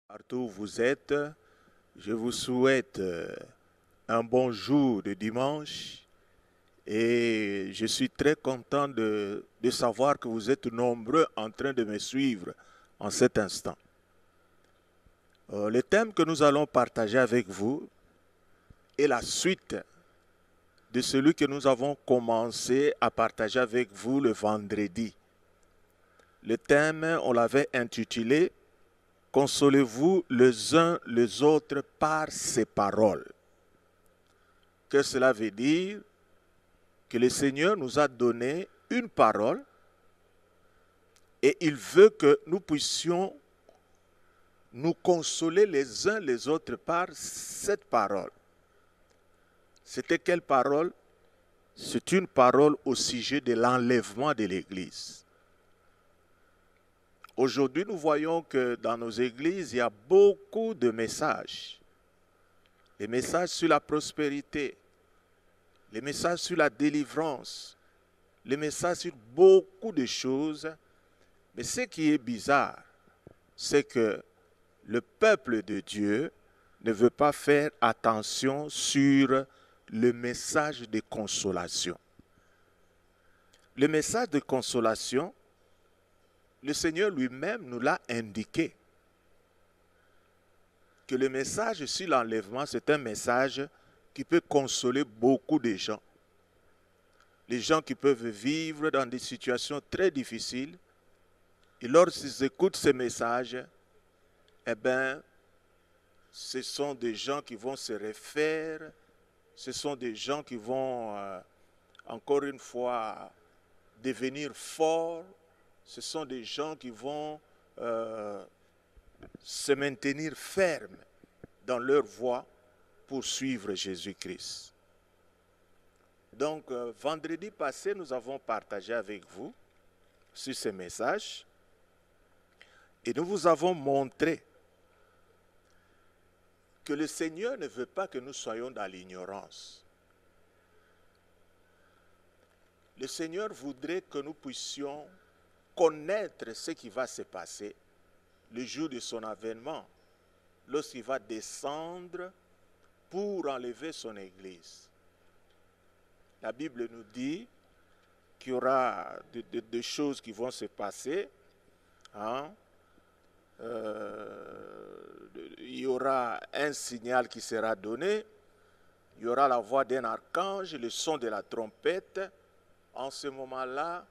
Partout où vous êtes, je vous souhaite un bon jour de dimanche et je suis très content de savoir que vous êtes nombreux en train de me suivre en cet instant. Le thème que nous allons partager avec vous est la suite de celui que nous avons commencé à partager avec vous le vendredi. Le thème, on l'avait intitulé « Consolez-vous les uns les autres par ces paroles ». Que cela veut dire? Que le Seigneur nous a donné une parole et il veut que nous puissions nous consoler les uns les autres par cette parole. C'était quelle parole? C'est une parole au sujet de l'enlèvement de l'Église. Aujourd'hui, nous voyons que dans nos églises, il y a beaucoup de messages. Les messages sur la prospérité, les messages sur la délivrance, les messages sur beaucoup de choses. Mais ce qui est bizarre, c'est que le peuple de Dieu ne veut pas faire attention sur le message de consolation. Le message de consolation, le Seigneur lui-même nous l'a indiqué. Que le message sur l'enlèvement, c'est un message qui peut consoler beaucoup de gens. Les gens qui peuvent vivre dans des situations très difficiles. Et lorsqu'ils écoutent ce message, eh bien, ce sont des gens qui vont se refaire. Ce sont des gens qui vont, encore une fois, devenir forts. Ce sont des gens qui vont se maintenir fermes dans leur voie pour suivre Jésus-Christ. Donc, vendredi passé, nous avons partagé avec vous sur ce message et nous vous avons montré que le Seigneur ne veut pas que nous soyons dans l'ignorance. Le Seigneur voudrait que nous puissions connaître ce qui va se passer le jour de son avènement, lorsqu'il va descendre pour enlever son Église. La Bible nous dit qu'il y aura des choses qui vont se passer. Hein? Il y aura un signal qui sera donné. Il y aura la voix d'un archange, le son de la trompette. En ce moment-là,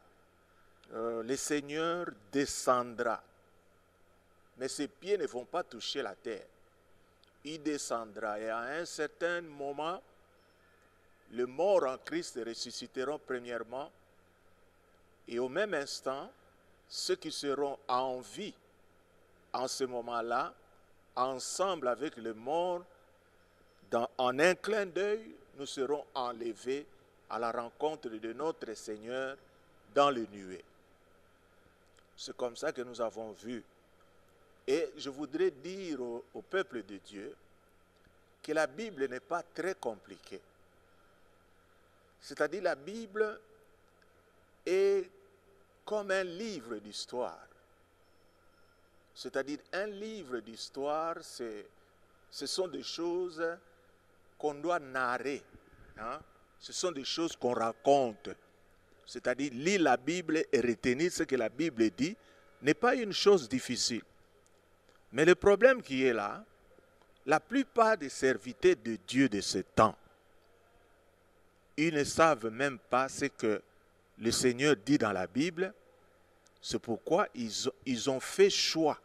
le Seigneur descendra. Mais ses pieds ne vont pas toucher la terre. Il descendra et à un certain moment, les morts en Christ ressusciteront premièrement et au même instant, ceux qui seront en vie en ce moment-là, ensemble avec les morts, en un clin d'œil, nous serons enlevés à la rencontre de notre Seigneur dans les nuées. C'est comme ça que nous avons vu. Et je voudrais dire au peuple de Dieu que la Bible n'est pas très compliquée. C'est-à-dire la Bible est comme un livre d'histoire. C'est-à-dire un livre d'histoire, ce sont des choses qu'on doit narrer. Hein? Ce sont des choses qu'on raconte. C'est-à-dire lire la Bible et retenir ce que la Bible dit n'est pas une chose difficile. Mais le problème qui est là, la plupart des serviteurs de Dieu de ce temps, ils ne savent même pas ce que le Seigneur dit dans la Bible. C'est pourquoi ils ont fait choix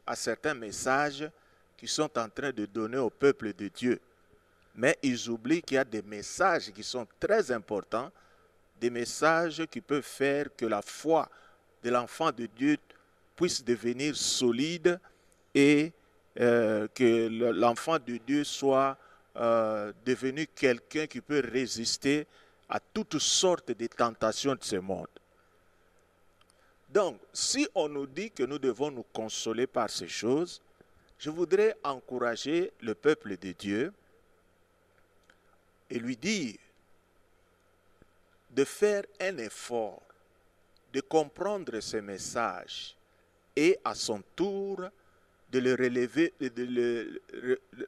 à certains messages qu'ils sont en train de donner au peuple de Dieu. Mais ils oublient qu'il y a des messages qui sont très importants, des messages qui peuvent faire que la foi de l'enfant de Dieu puisse devenir solide et que l'enfant de Dieu soit devenu quelqu'un qui peut résister à toutes sortes de tentations de ce monde. Donc, si on nous dit que nous devons nous consoler par ces choses, je voudrais encourager le peuple de Dieu et lui dire de faire un effort, de comprendre ce message et à son tour de le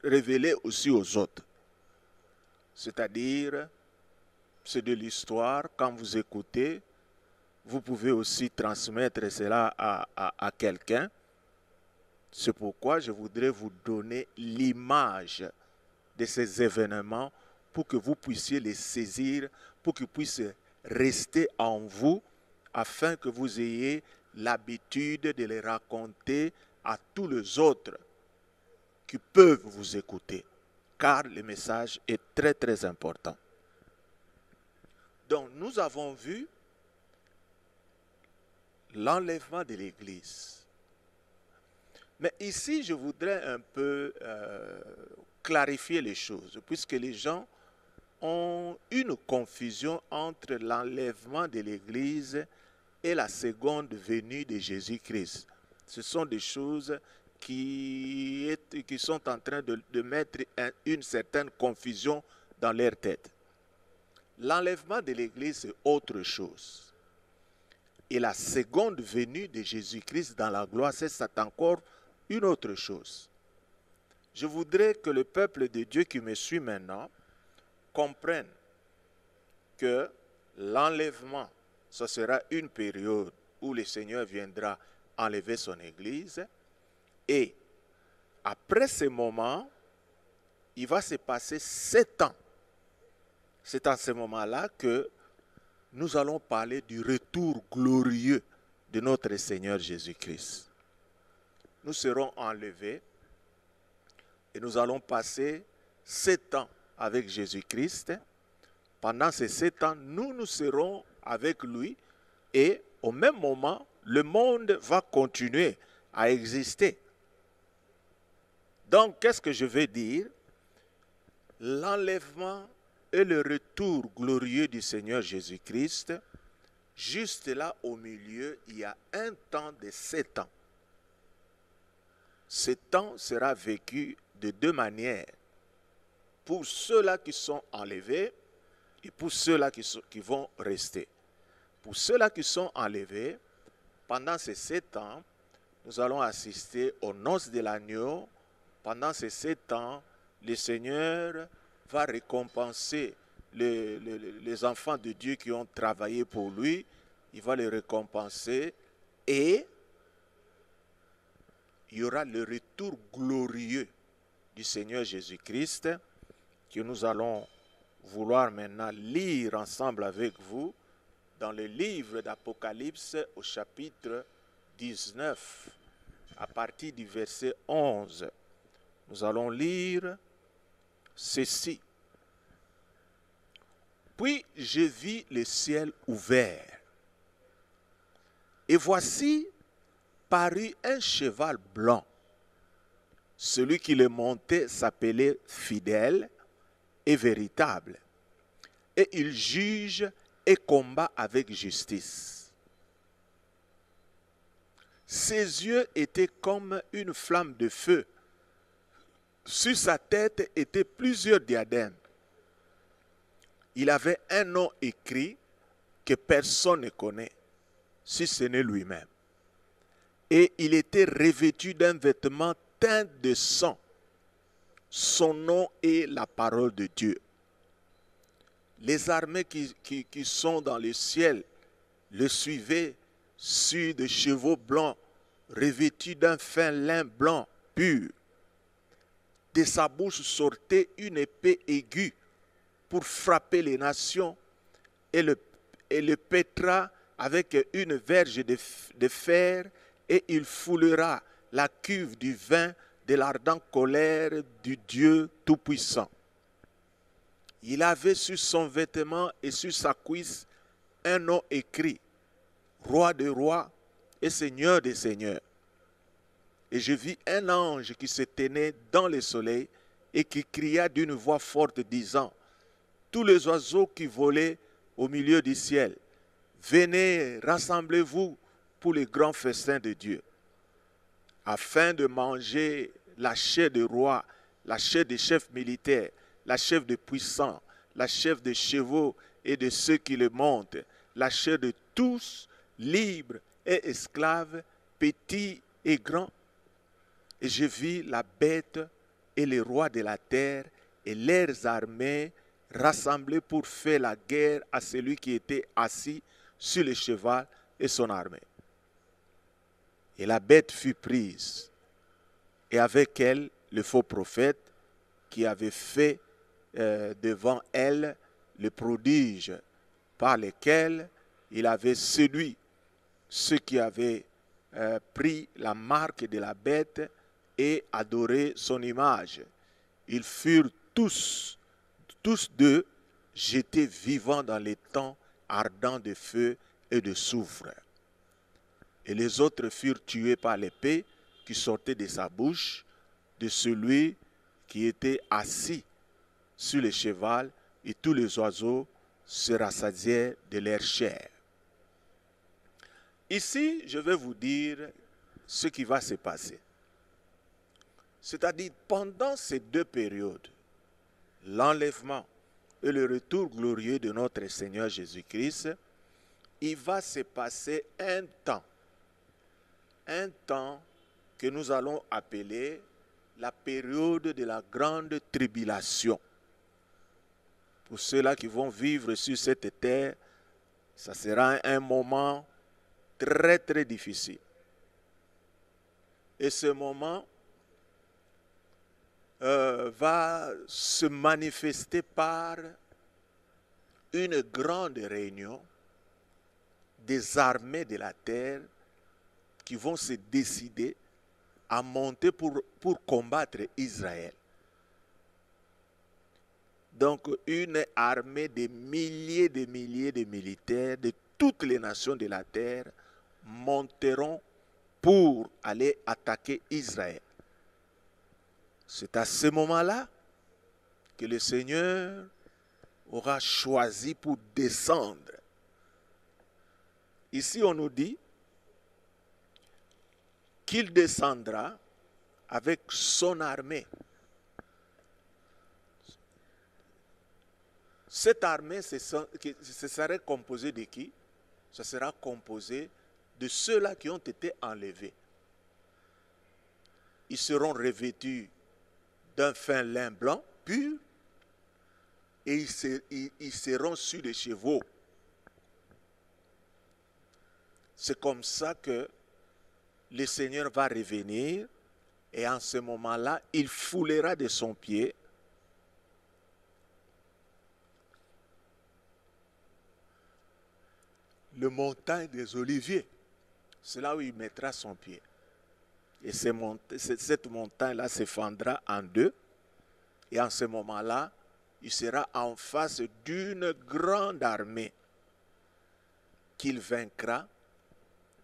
révéler aussi aux autres. C'est-à-dire, c'est de l'histoire, quand vous écoutez, vous pouvez aussi transmettre cela à quelqu'un. C'est pourquoi je voudrais vous donner l'image de ces événements pour que vous puissiez les saisir, pour qu'ils puissent rester en vous, afin que vous ayez l'habitude de les raconter à tous les autres qui peuvent vous écouter, car le message est très très important. Donc nous avons vu l'enlèvement de l'Église. Mais ici, je voudrais un peu clarifier les choses, puisque les gens ont une confusion entre l'enlèvement de l'Église et la seconde venue de Jésus-Christ. Ce sont des choses qui sont en train de mettre une certaine confusion dans leur tête. L'enlèvement de l'Église, c'est autre chose. Et la seconde venue de Jésus-Christ dans la gloire, c'est encore une autre chose. Je voudrais que le peuple de Dieu qui me suit maintenant comprenne que l'enlèvement, ce sera une période où le Seigneur viendra enlever son Église. Et après ce moment, il va se passer 7 ans. C'est à ce moment-là que nous allons parler du retour glorieux de notre Seigneur Jésus-Christ. Nous serons enlevés et nous allons passer 7 ans avec Jésus-Christ. Pendant ces 7 ans, nous serons avec lui et au même moment, le monde va continuer à exister. Donc, qu'est-ce que je veux dire? L'enlèvement et le retour glorieux du Seigneur Jésus-Christ, juste là au milieu, il y a un temps de 7 ans. Ce temps sera vécu de 2 manières. Pour ceux-là qui sont enlevés et pour ceux-là qui vont rester. Pour ceux-là qui sont enlevés, pendant ces 7 ans, nous allons assister aux noces de l'agneau. Pendant ces 7 ans, le Seigneur va récompenser les enfants de Dieu qui ont travaillé pour lui. Il va les récompenser et il y aura le retour glorieux du Seigneur Jésus-Christ que nous allons vouloir maintenant lire ensemble avec vous dans le livre d'Apocalypse au chapitre 19, à partir du verset 11. Nous allons lire ceci. Puis je vis le ciel ouvert, et voici parut un cheval blanc. Celui qui le montait s'appelait Fidèle et Véritable, et il juge et combat avec justice. Ses yeux étaient comme une flamme de feu. Sur sa tête étaient plusieurs diadèmes. Il avait un nom écrit que personne ne connaît, si ce n'est lui-même. Et il était revêtu d'un vêtement teint de sang. Son nom est la parole de Dieu. Les armées qui sont dans le ciel le suivaient sur des chevaux blancs, revêtus d'un fin lin blanc pur. De sa bouche sortait une épée aiguë pour frapper les nations, et le pètera avec une verge de fer, et il foulera la cuve du vin de l'ardente colère du Dieu Tout-Puissant. Il avait sur son vêtement et sur sa cuisse un nom écrit, Roi des rois et Seigneur des seigneurs. Et je vis un ange qui se tenait dans le soleil et qui cria d'une voix forte disant, tous les oiseaux qui volaient au milieu du ciel, venez, rassemblez-vous pour les grands festins de Dieu, afin de manger la chair des rois, la chair des chefs militaires, la chair des puissants, la chair des chevaux et de ceux qui le montent, la chair de tous, libres et esclaves, petits et grands. Et je vis la bête et les rois de la terre et leurs armées rassemblés pour faire la guerre à celui qui était assis sur le cheval et son armée. Et la bête fut prise, et avec elle le faux prophète qui avait fait devant elle le prodige par lesquels il avait séduit ceux qui avaient pris la marque de la bête et adoré son image. Ils furent tous deux jetés vivants dans les temps ardents de feu et de soufre. Et les autres furent tués par l'épée qui sortait de sa bouche, de celui qui était assis sur le cheval, et tous les oiseaux se rassasièrent de leur chair. Ici, je vais vous dire ce qui va se passer. C'est-à-dire, pendant ces deux périodes, l'enlèvement et le retour glorieux de notre Seigneur Jésus-Christ, il va se passer un temps que nous allons appeler la période de la grande tribulation. Pour ceux-là qui vont vivre sur cette terre, ça sera un moment très très difficile. Et ce moment va se manifester par une grande réunion des armées de la terre qui vont se décider à monter pour combattre Israël. Donc une armée de milliers de militaires de toutes les nations de la terre monteront pour aller attaquer Israël. C'est à ce moment-là que le Seigneur aura choisi pour descendre. Ici, on nous dit qu'il descendra avec son armée. Cette armée, ce serait composé de qui? Ce sera composé de ceux-là qui ont été enlevés. Ils seront revêtus d'un fin lin blanc pur et ils seront sur des chevaux. C'est comme ça que le Seigneur va revenir et en ce moment-là, il foulera de son pied le montagne des Oliviers. C'est là où il mettra son pied. Et cette montagne-là se fendra en deux. Et en ce moment-là, il sera en face d'une grande armée qu'il vaincra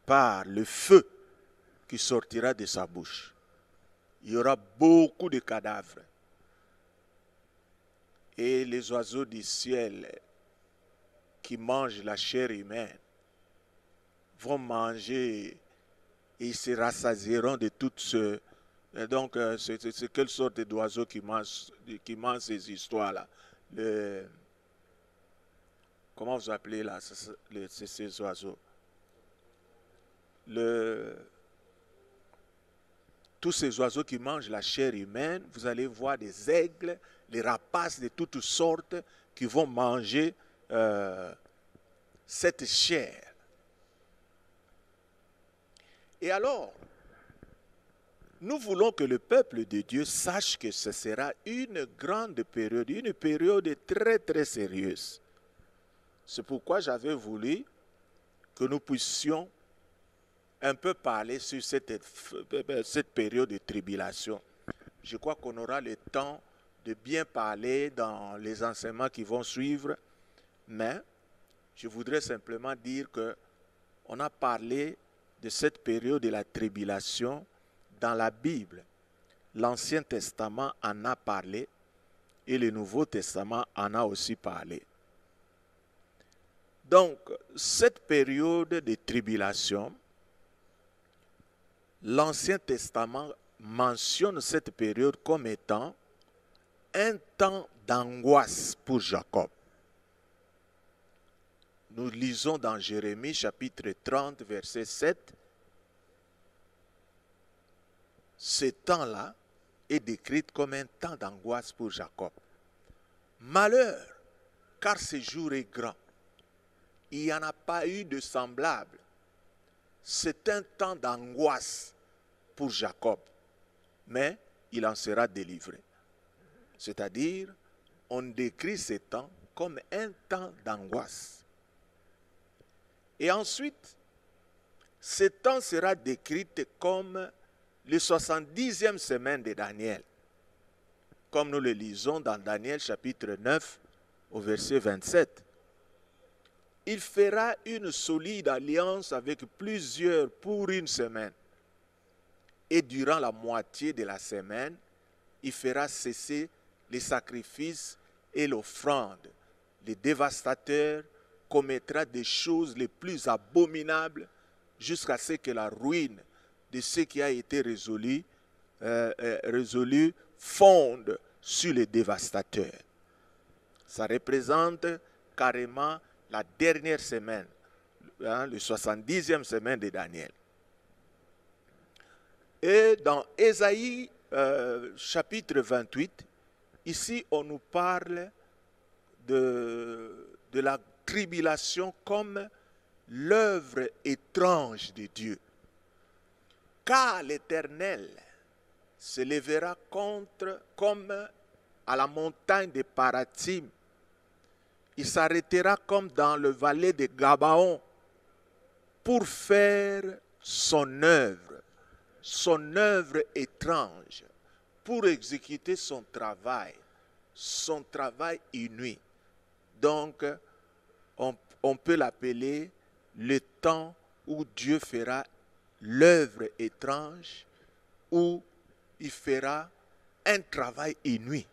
par le feu qui sortira de sa bouche. Il y aura beaucoup de cadavres. Et les oiseaux du ciel qui mangent la chair humaine vont manger et ils se rassasieront de toutes ce... Donc, c'est quelle sorte d'oiseaux qui mangent ces histoires-là? Comment vous appelez là ces oiseaux? Tous ces oiseaux qui mangent la chair humaine, vous allez voir des aigles, des rapaces de toutes sortes qui vont manger cette chair. Et alors, nous voulons que le peuple de Dieu sache que ce sera une grande période, une période très très sérieuse. C'est pourquoi j'avais voulu que nous puissions un peu parler sur cette période de tribulation. Je crois qu'on aura le temps de bien parler dans les enseignements qui vont suivre, mais je voudrais simplement dire qu'on a parlé de cette période de la tribulation dans la Bible. L'Ancien Testament en a parlé et le Nouveau Testament en a aussi parlé. Donc, cette période de tribulation l'Ancien Testament mentionne cette période comme étant un temps d'angoisse pour Jacob. Nous lisons dans Jérémie chapitre 30, verset 7. Ce temps-là est décrit comme un temps d'angoisse pour Jacob. Malheur, car ce jour est grand. Il n'y en a pas eu de semblable. C'est un temps d'angoisse pour Jacob, mais il en sera délivré. C'est-à-dire, on décrit ce temps comme un temps d'angoisse. Et ensuite, ce temps sera décrit comme le 70e semaine de Daniel, comme nous le lisons dans Daniel chapitre 9 au verset 27. Il fera une solide alliance avec plusieurs pour une semaine. Et durant la moitié de la semaine, il fera cesser les sacrifices et l'offrande. Le dévastateur commettra des choses les plus abominables jusqu'à ce que la ruine de ce qui a été résolu fonde sur les dévastateurs. Ça représente carrément la dernière semaine, le 70e semaine de Daniel. Et dans Ésaïe chapitre 28, ici on nous parle de la tribulation comme l'œuvre étrange de Dieu. Car l'Éternel se lèvera comme à la montagne de Paratim. Il s'arrêtera comme dans le vallée de Gabaon pour faire son œuvre étrange, pour exécuter son travail inouï. Donc, on peut l'appeler le temps où Dieu fera l'œuvre étrange, où il fera un travail inouï.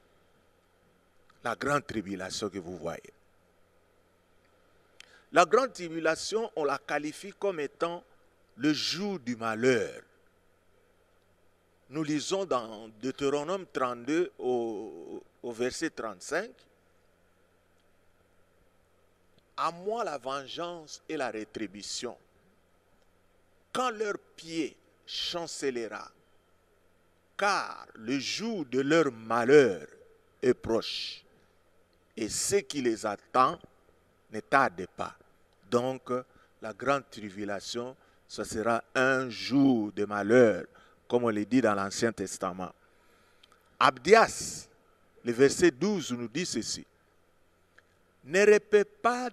La grande tribulation que vous voyez. La grande tribulation, on la qualifie comme étant le jour du malheur. Nous lisons dans Deutéronome 32 au verset 35. À moi la vengeance et la rétribution. Quand leur pied chancellera, car le jour de leur malheur est proche, et ce qui les attend ne tarde pas. Donc, la grande tribulation, ce sera un jour de malheur, comme on le dit dans l'Ancien Testament. Abdias, le verset 12 nous dit ceci. Ne répète pas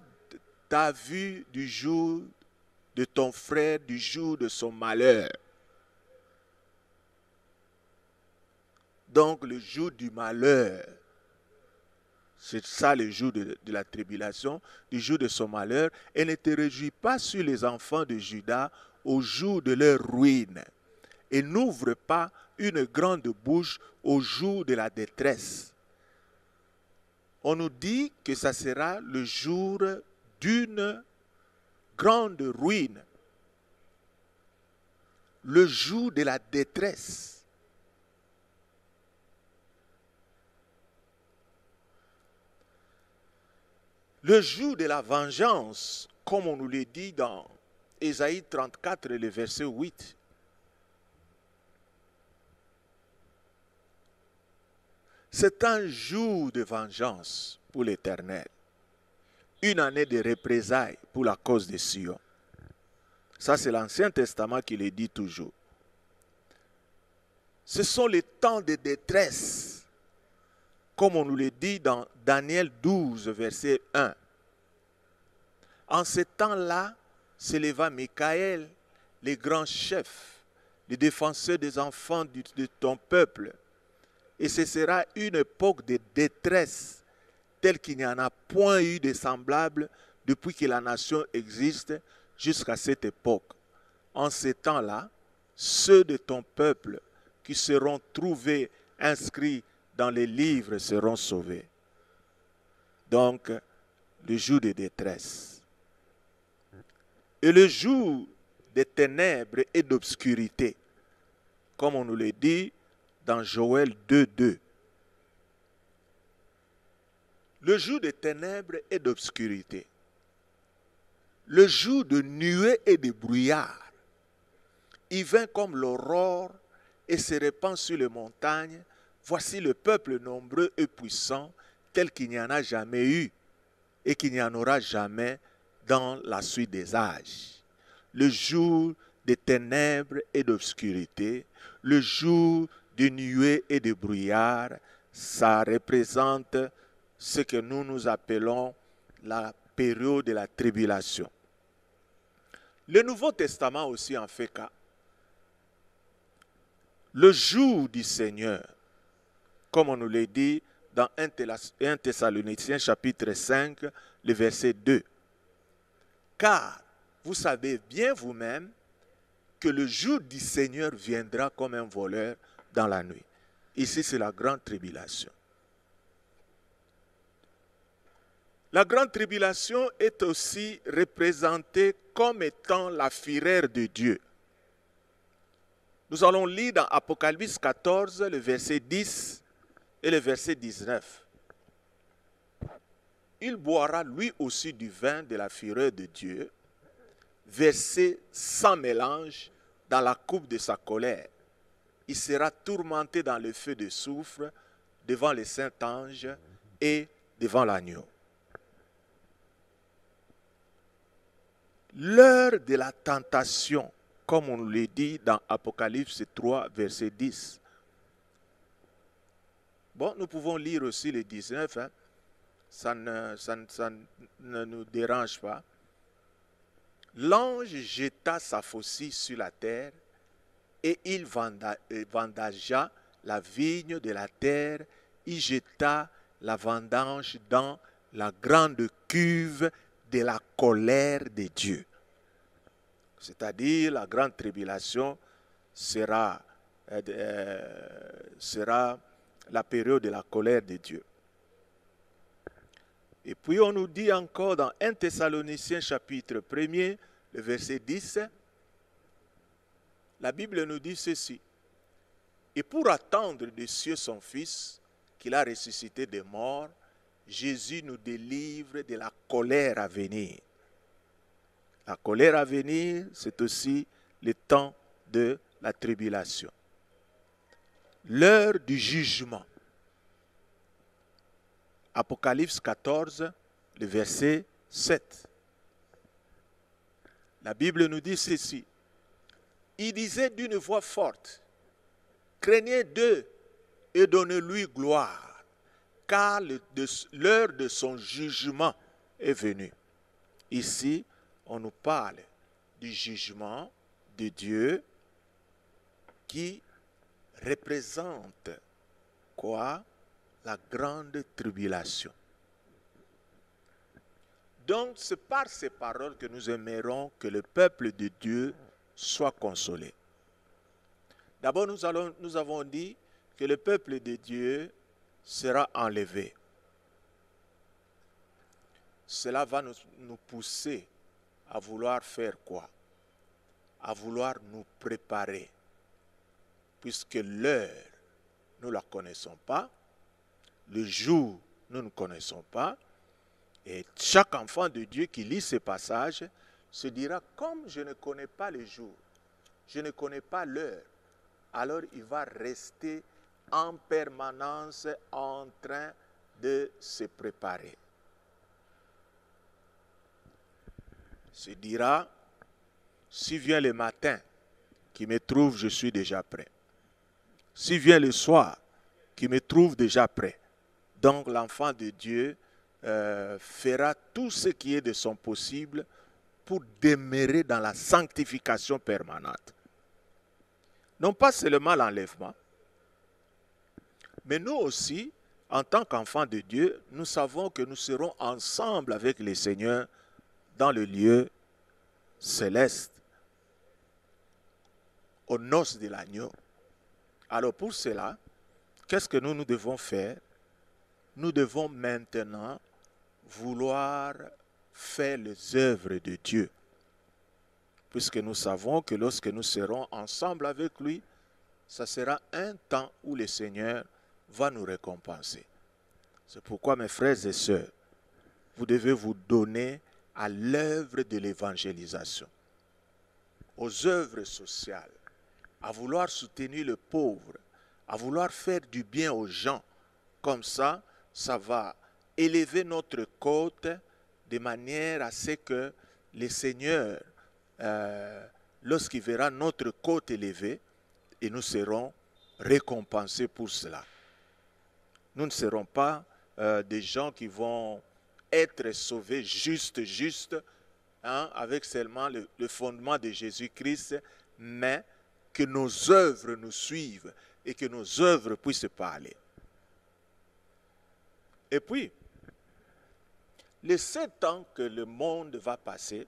ta vue du jour de ton frère, du jour de son malheur. Donc, le jour du malheur, c'est ça le jour de la tribulation, du jour de son malheur. Et ne te réjouis pas sur les enfants de Juda au jour de leur ruine. Et n'ouvre pas une grande bouche au jour de la détresse. On nous dit que ça sera le jour d'une grande ruine. Le jour de la détresse. Le jour de la vengeance, comme on nous le dit dans Ésaïe 34, le verset 8. C'est un jour de vengeance pour l'Éternel. Une année de représailles pour la cause de Sion. Ça, c'est l'Ancien Testament qui le dit toujours. Ce sont les temps de détresse, comme on nous le dit dans Daniel 12, verset 1. En ce temps-là, s'éleva Michaël, le grand chef, le défenseur des enfants de ton peuple. Et ce sera une époque de détresse, telle qu'il n'y en a point eu de semblable depuis que la nation existe jusqu'à cette époque. En ce temps-là, ceux de ton peuple qui seront trouvés inscrits dans les livres seront sauvés. Donc, le jour de détresse. Et le jour des ténèbres et d'obscurité. comme on nous le dit dans Joël 2:2. Le jour de ténèbres et d'obscurité, le jour de nuées et de brouillard, il vint comme l'aurore et se répand sur les montagnes. Voici le peuple nombreux et puissant, tel qu'il n'y en a jamais eu et qu'il n'y en aura jamais dans la suite des âges. Le jour des ténèbres et d'obscurité, le jour de nuées et de brouillard, ça représente ce que nous appelons la période de la tribulation. Le Nouveau Testament aussi en fait cas. Le jour du Seigneur, comme on nous l'a dit dans 1 Thessaloniciens chapitre 5, le verset 2. Car vous savez bien vous-même que le jour du Seigneur viendra comme un voleur dans la nuit. Ici, c'est la grande tribulation. La grande tribulation est aussi représentée comme étant la fureur de Dieu. Nous allons lire dans Apocalypse 14, le verset 10 et le verset 19. Il boira lui aussi du vin de la fureur de Dieu, versé sans mélange dans la coupe de sa colère. Il sera tourmenté dans le feu de soufre devant les saints anges et devant l'agneau. L'heure de la tentation, comme on le dit dans Apocalypse 3, verset 10. Bon, nous pouvons lire aussi le 19, hein. Ça ne nous dérange pas. L'ange jeta sa faucille sur la terre et il vendagea la vigne de la terre. Il jeta la vendange dans la grande cuve de la colère de Dieu. C'est-à-dire la grande tribulation sera la période de la colère de Dieu. Et puis on nous dit encore dans 1 Thessaloniciens chapitre 1er, le verset 10, la Bible nous dit ceci. Et pour attendre des cieux son Fils, qu'il a ressuscité des morts, Jésus nous délivre de la colère à venir. La colère à venir, c'est aussi le temps de la tribulation. L'heure du jugement. Apocalypse 14, le verset 7. La Bible nous dit ceci. Il disait d'une voix forte, craignez Dieu et donnez-lui gloire, car l'heure de son jugement est venue. Ici, on nous parle du jugement de Dieu qui représente quoi? La grande tribulation. Donc, c'est par ces paroles que nous aimerons que le peuple de Dieu soit consolé. D'abord, nous avons dit que le peuple de Dieu sera enlevé. Cela va nous pousser à vouloir faire quoi? À vouloir nous préparer. Puisque l'heure, nous ne la connaissons pas. Le jour, nous ne connaissons pas. Et chaque enfant de Dieu qui lit ce passage se dira, comme je ne connais pas le jour, je ne connais pas l'heure, alors il va rester en permanence en train de se préparer. Se dira, si vient le matin, qui me trouve, je suis déjà prêt. Si vient le soir, qui me trouve déjà prêt. Donc l'enfant de Dieu fera tout ce qui est de son possible pour demeurer dans la sanctification permanente. Non pas seulement l'enlèvement, mais nous aussi, en tant qu'enfants de Dieu, nous savons que nous serons ensemble avec le Seigneur dans le lieu céleste, aux noces de l'agneau. Alors pour cela, qu'est-ce que nous devons faire? Nous devons maintenant vouloir faire les œuvres de Dieu. Puisque nous savons que lorsque nous serons ensemble avec lui, ça sera un temps où le Seigneur va nous récompenser. C'est pourquoi, mes frères et sœurs, vous devez vous donner à l'œuvre de l'évangélisation, aux œuvres sociales, à vouloir soutenir le pauvre, à vouloir faire du bien aux gens. Comme ça, ça va élever notre côte de manière à ce que le Seigneur, lorsqu'il verra notre côte élevée, et nous serons récompensés pour cela. Nous ne serons pas des gens qui vont être sauvés juste, avec seulement le fondement de Jésus-Christ, mais que nos œuvres nous suivent et que nos œuvres puissent parler. Et puis, les 7 ans que le monde va passer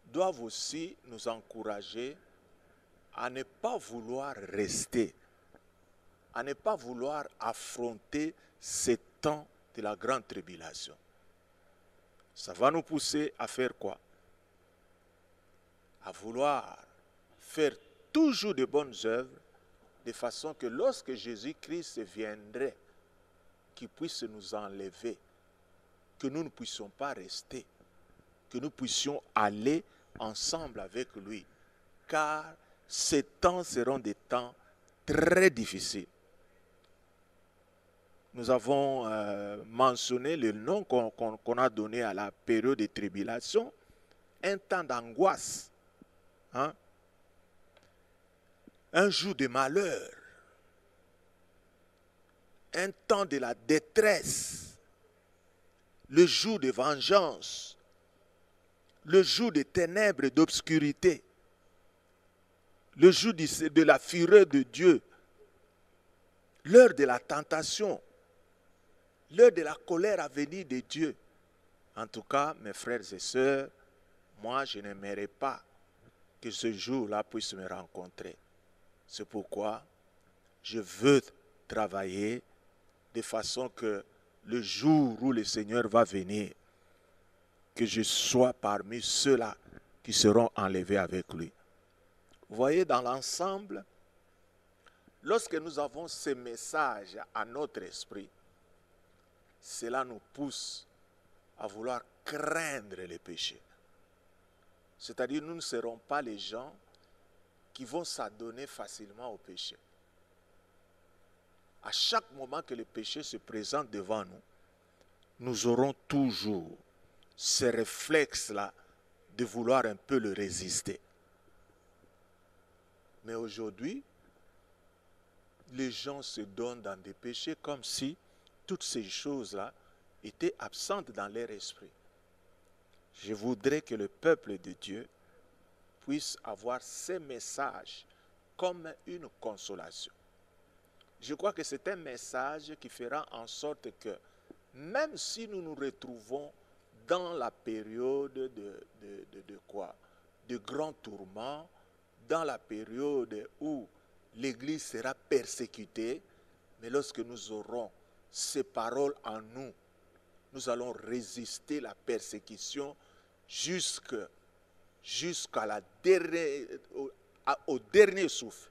doivent aussi nous encourager à ne pas vouloir rester, à ne pas vouloir affronter ces temps de la grande tribulation. Ça va nous pousser à faire quoi? À vouloir faire toujours de bonnes œuvres, de façon que lorsque Jésus-Christ viendrait, qu'il puisse nous enlever, que nous ne puissions pas rester, que nous puissions aller ensemble avec lui. Car ces temps seront des temps très difficiles. Nous avons mentionné le nom qu'on a donné à la période de tribulation, un temps d'angoisse, hein? Un jour de malheur, un temps de la détresse, le jour de vengeance, le jour de ténèbres et d'obscurité, le jour de la fureur de Dieu, l'heure de la tentation, l'heure de la colère à venir de Dieu. En tout cas, mes frères et sœurs, moi je n'aimerais pas que ce jour-là puisse me rencontrer. C'est pourquoi je veux travailler de façon que le jour où le Seigneur va venir, que je sois parmi ceux-là qui seront enlevés avec lui. Vous voyez, dans l'ensemble, lorsque nous avons ces messages à notre esprit, cela nous pousse à vouloir craindre les péchés. C'est-à-dire, nous ne serons pas les gens qui vont s'adonner facilement au péché. À chaque moment que le péché se présente devant nous, nous aurons toujours ce réflexe-là de vouloir un peu le résister. Mais aujourd'hui, les gens se donnent dans des péchés comme si toutes ces choses-là étaient absentes dans leur esprit. Je voudrais que le peuple de Dieu puisse avoir ces messages comme une consolation. Je crois que c'est un message qui fera en sorte que même si nous nous retrouvons dans la période de quoi? De grands tourments, dans la période où l'Église sera persécutée, mais lorsque nous aurons ces paroles en nous, nous allons résister la persécution jusqu'à au dernier souffle.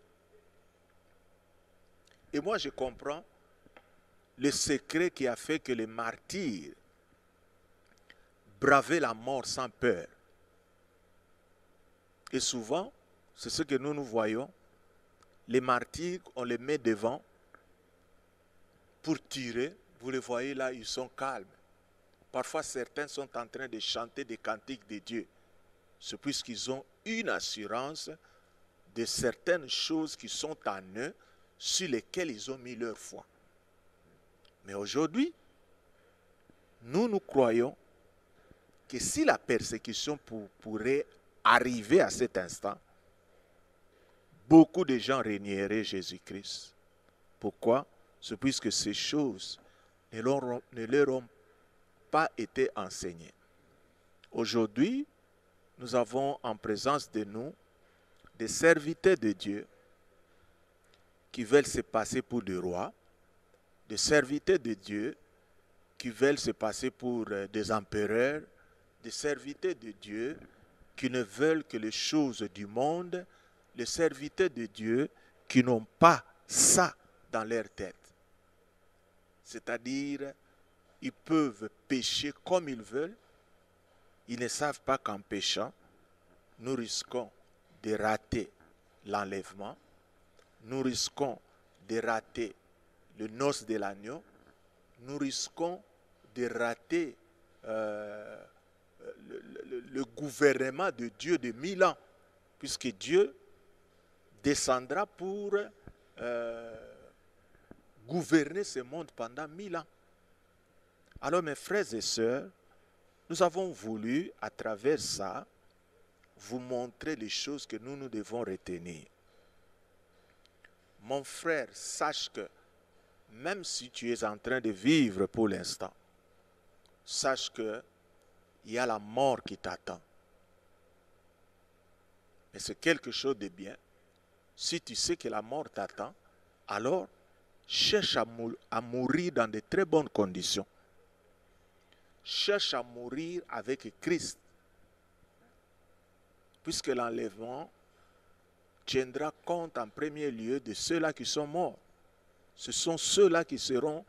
Et moi, je comprends le secret qui a fait que les martyrs bravaient la mort sans peur. Et souvent, c'est ce que nous voyons, les martyrs, on les met devant pour tirer. Vous les voyez là, ils sont calmes. Parfois, certains sont en train de chanter des cantiques de Dieu. C'est puisqu'ils ont une assurance de certaines choses qui sont en eux, sur lesquelles ils ont mis leur foi. Mais aujourd'hui, nous croyons que si la persécution pourrait arriver à cet instant, beaucoup de gens renieraient Jésus-Christ. Pourquoi? C'est puisque ces choses ne leur ont pas été enseignées. Aujourd'hui, nous avons en présence de nous des serviteurs de Dieu qui veulent se passer pour des rois, des serviteurs de Dieu qui veulent se passer pour des empereurs, des serviteurs de Dieu qui ne veulent que les choses du monde, les serviteurs de Dieu qui n'ont pas ça dans leur tête. C'est-à-dire, ils peuvent pécher comme ils veulent. Ils ne savent pas qu'en péchant, nous risquons de rater l'enlèvement. Nous risquons de rater le noce de l'agneau. Nous risquons de rater le gouvernement de Dieu de 1000 ans. Puisque Dieu descendra pour gouverner ce monde pendant 1000 ans. Alors mes frères et sœurs, nous avons voulu à travers ça vous montrer les choses que nous devons retenir. Mon frère, sache que même si tu es en train de vivre pour l'instant, sache que il y a la mort qui t'attend. Mais c'est quelque chose de bien. Si tu sais que la mort t'attend, alors cherche à mourir dans de très bonnes conditions. Cherche à mourir avec Christ. Puisque l'enlèvement tiendra compte en premier lieu de ceux-là qui sont morts. Ce sont ceux-là qui seront,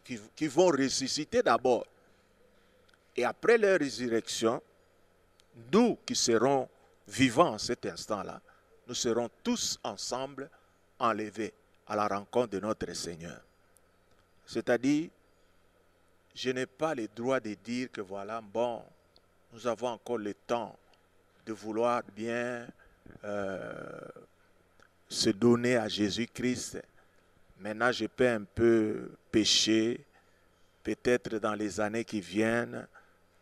qui vont ressusciter d'abord. Et après leur résurrection, nous qui serons vivants en cet instant-là, nous serons tous ensemble enlevés à la rencontre de notre Seigneur. C'est-à-dire, je n'ai pas le droit de dire que voilà, bon, nous avons encore le temps de vouloir bien se donner à Jésus-Christ. Maintenant, je peux un peu pécher. Peut-être dans les années qui viennent,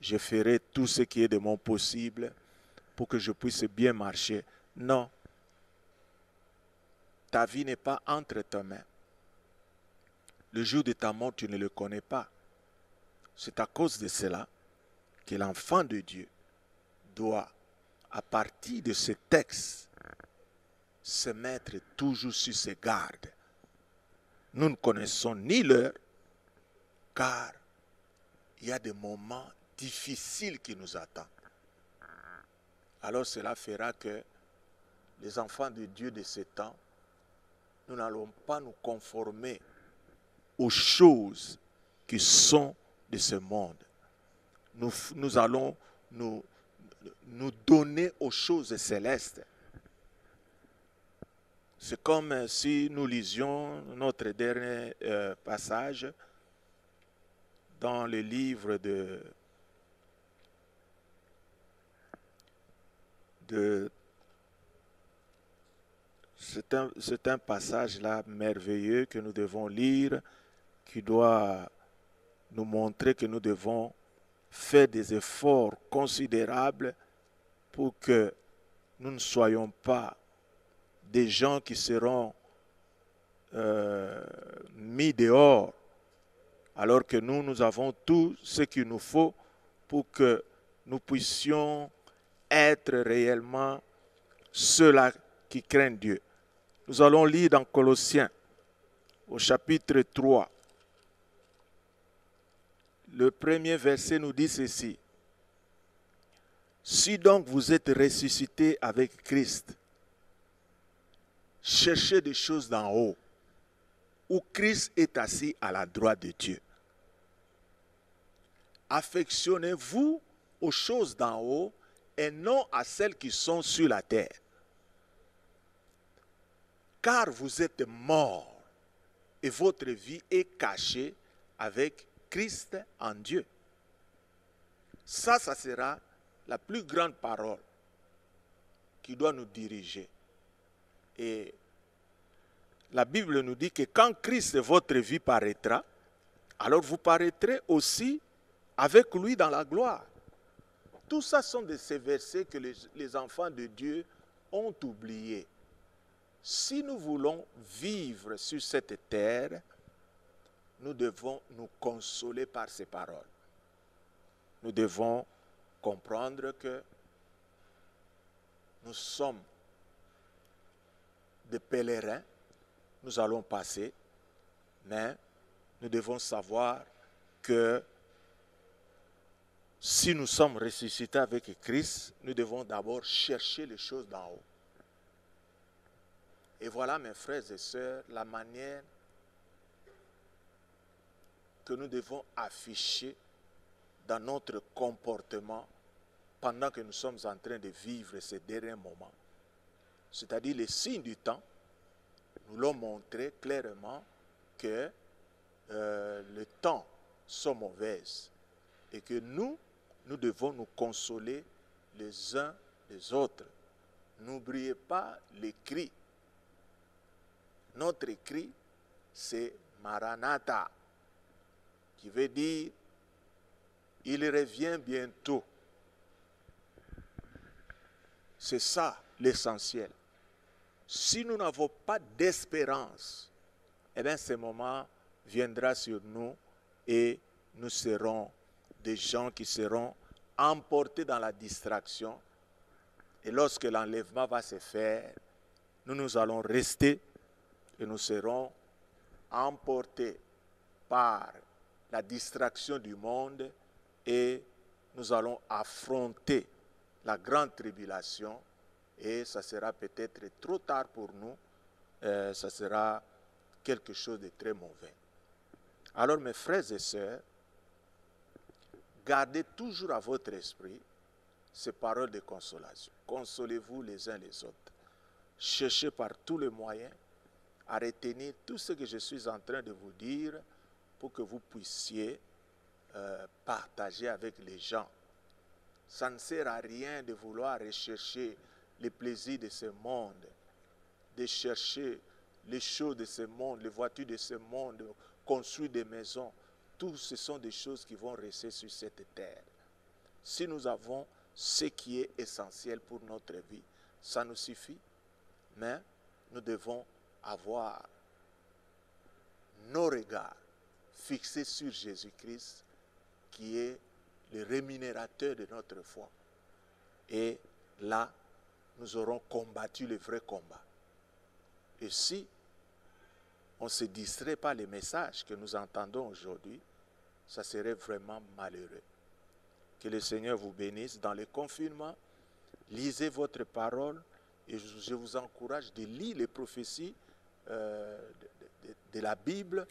je ferai tout ce qui est de mon possible pour que je puisse bien marcher. Non. Ta vie n'est pas entre tes mains. Le jour de ta mort, tu ne le connais pas. C'est à cause de cela que l'enfant de Dieu doit, à partir de ce texte, se mettre toujours sur ses gardes. Nous ne connaissons ni l'heure, car il y a des moments difficiles qui nous attendent. Alors cela fera que les enfants de Dieu de ce temps, nous n'allons pas nous conformer aux choses qui sont de ce monde. Nous allons nous donner aux choses célestes. C'est comme si nous lisions notre dernier passage dans le livre c'est un passage là merveilleux que nous devons lire, qui doit nous montrer que nous devons faire des efforts considérables pour que nous ne soyons pas des gens qui seront mis dehors, alors que nous avons tout ce qu'il nous faut pour que nous puissions être réellement ceux-là qui craignent Dieu. Nous allons lire dans Colossiens, au chapitre 3. Le premier verset nous dit ceci. Si donc vous êtes ressuscités avec Christ, cherchez des choses d'en haut, où Christ est assis à la droite de Dieu. Affectionnez-vous aux choses d'en haut et non à celles qui sont sur la terre. Car vous êtes morts et votre vie est cachée avec Christ en Dieu. Ça sera la plus grande parole qui doit nous diriger. Et la Bible nous dit que quand Christ, votre vie, paraîtra, alors vous paraîtrez aussi avec lui dans la gloire. Tout ça sont de ces versets que les enfants de Dieu ont oubliés. Si nous voulons vivre sur cette terre, nous devons nous consoler par ces paroles. Nous devons comprendre que nous sommes des pèlerins, nous allons passer, mais nous devons savoir que si nous sommes ressuscités avec Christ, nous devons d'abord chercher les choses d'en haut. Et voilà, mes frères et sœurs, la manière que nous devons afficher dans notre comportement pendant que nous sommes en train de vivre ces derniers moments. C'est-à-dire les signes du temps, nous l'ont montré clairement que le temps sont mauvaises et que nous devons nous consoler les uns les autres. N'oubliez pas les cris. Notre cri, c'est Maranatha, qui veut dire il revient bientôt. C'est ça l'essentiel. Si nous n'avons pas d'espérance, eh bien ce moment viendra sur nous et nous serons des gens qui seront emportés dans la distraction. Et lorsque l'enlèvement va se faire, nous allons rester et nous serons emportés par la distraction du monde et nous allons affronter la grande tribulation et ça sera peut-être trop tard pour nous, ça sera quelque chose de très mauvais. Alors mes frères et sœurs, gardez toujours à votre esprit ces paroles de consolation. Consolez-vous les uns les autres. Cherchez par tous les moyens à retenir tout ce que je suis en train de vous dire pour que vous puissiez partager avec les gens. Ça ne sert à rien de vouloir rechercher les plaisirs de ce monde, de chercher les choses de ce monde, les voitures de ce monde, construire des maisons. Tout ce sont des choses qui vont rester sur cette terre. Si nous avons ce qui est essentiel pour notre vie, ça nous suffit. Mais nous devons avoir nos regards fixés sur Jésus-Christ, qui est le rémunérateur de notre foi. Et là, nous aurons combattu le vrai combat. Et si on ne se distrait pas les messages que nous entendons aujourd'hui, ça serait vraiment malheureux. Que le Seigneur vous bénisse dans le confinement. Lisez votre parole et je vous encourage de lire les prophéties de la Bible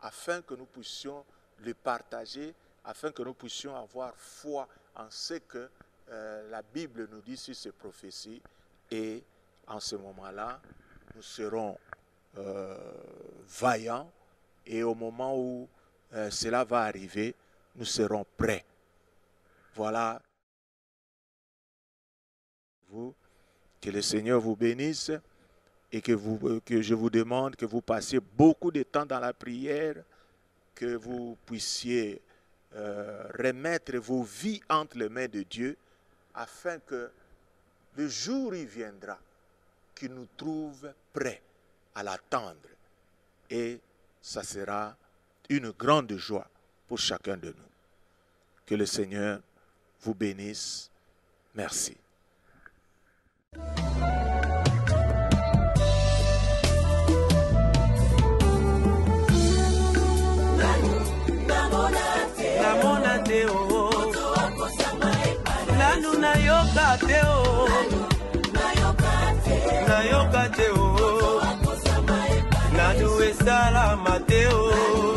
afin que nous puissions le partager, afin que nous puissions avoir foi en ce que la Bible nous dit sur ces prophéties. Et en ce moment-là, nous serons vaillants et au moment où cela va arriver, nous serons prêts. Voilà. Vous, que le Seigneur vous bénisse et que je vous demande que vous passiez beaucoup de temps dans la prière, que vous puissiez remettre vos vies entre les mains de Dieu afin que le jour y viendra qu'il nous trouve prêts à l'attendre. Et ça sera une grande joie pour chacun de nous. Que le Seigneur vous bénisse. Merci. Nanu esala Mateo.